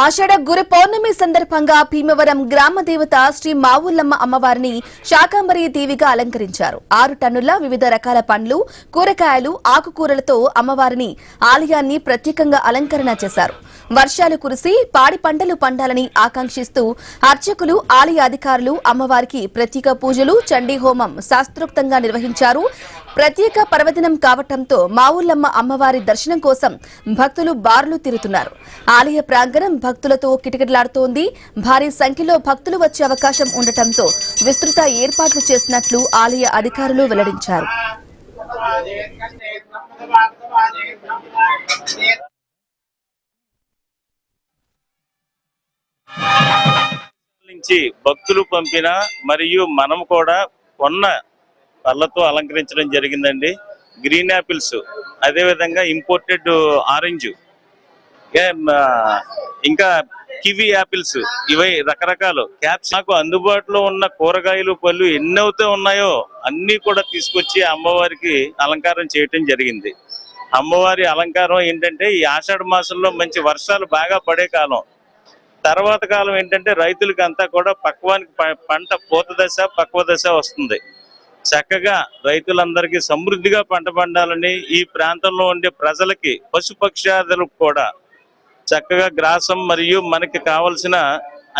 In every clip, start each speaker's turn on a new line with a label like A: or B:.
A: ఆషాఢ గురు పౌర్ణమి సందర్భంగా భీమవరం గ్రామ దేవత శ్రీ మావుల్లమ్మ అమ్మవారిని శాకాంబరి దేవిగా అలంకరించారు. 6 టన్నుల వివిధ రకాల పండ్లు, కూరగాయలు, ఆకుకూరలతో అమ్మవారిని ఆలయాన్ని ప్రత్యేకంగా అలంకరణ చేశారు. వర్షాలు కురిసి పాడి పంటలు పండాలని ఆకాంక్షిస్తూ అర్చకులు, ఆలయ అధికారులు అమ్మవారికి ప్రత్యేక పూజలు, చండీ హోమం శాస్త్రోక్తంగా నిర్వహించారు. ప్రత్యేక పర్వదినం కావటంతో మావుల్లమ్మ అమ్మవారి దర్శనం కోసం భక్తులు బారులు తిరుగుతున్నారు. ఆలయ ప్రాంగణం భక్తులతో కిటకిటలాడుతోంది. భారీ సంఖ్యలో భక్తులు వచ్చే అవకాశం ఉండటంతో విస్తృత ఏర్పాట్లు చేసినట్లు ఆలయ అధికారులు వెల్లడించారు.
B: నుంచి భక్తులు పంపిన మరియు మనం కూడా కొన్న పళ్ళతో అలంకరించడం జరిగిందండి. గ్రీన్ యాపిల్స్, అదే విధంగా ఇంపోర్టెడ్ ఆరెంజ్, ఇంకా కివి యాపిల్స్, ఇవే రకరకాలు క్యాప్స్. నాకు అందుబాటులో ఉన్న కూరగాయలు, పళ్ళు ఎన్నైతే ఉన్నాయో అన్ని కూడా తీసుకొచ్చి అమ్మవారికి అలంకారం చేయటం జరిగింది. అమ్మవారి అలంకారం ఏంటంటే ఈ ఆషాఢ మాసంలో మంచి వర్షాలు బాగా పడే కాలం. తర్వాత కాలం ఏంటంటే రైతులకి అంతా కూడా పక్వానికి పంట పూత దశ, పక్వ దశ వస్తుంది. చక్కగా రైతులందరికీ సమృద్ధిగా పంట పండాలని, ఈ ప్రాంతంలో ఉండే ప్రజలకి, పశుపక్షాదులకు కూడా చక్కగా గ్రాసం మరియు మనకి కావలసిన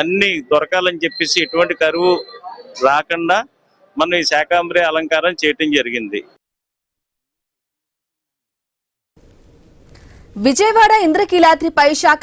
B: అన్ని దొరకాలని చెప్పేసి ఎటువంటి కరువు రాకుండా మనం ఈ శాకాంబరి అలంకారం చేయటం జరిగింది.
A: విజయవాడ ఇంద్రకీలాద్రిపై శాఖ